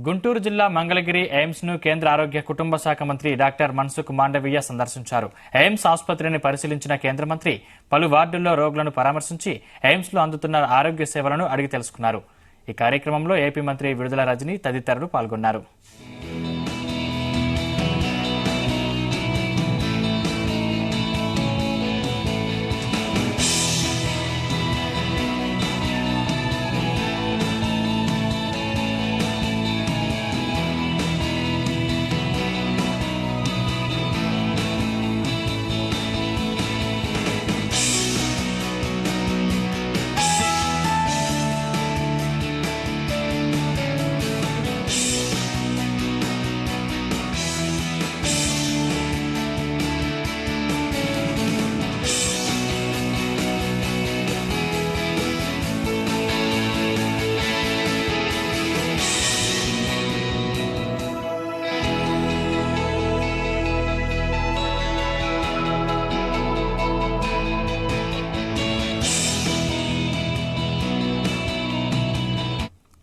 గుంటూరు జిల్లా మంగళగిరి ఎయిమ్స్ ను కేంద్ర ఆరోగ్య కుటుంబ శాఖ మంత్రి డాక్టర్ మన్సుఖ్ మాండవీయ సందర్శించారు. ఎయిమ్స్ ఆసుపత్రిని పరిశీలించిన కేంద్ర మంత్రి పలు వార్డుల్లో రోగులను పరామర్శించి ఎయిమ్స్ లో అందుతున్న ఆరోగ్య సేవలను అడిగి తెలుసుకున్నారు. ఈ కార్యక్రమంలో ఏపీ మంత్రి విడుదల రజని తదితరులు పాల్గొన్నారు.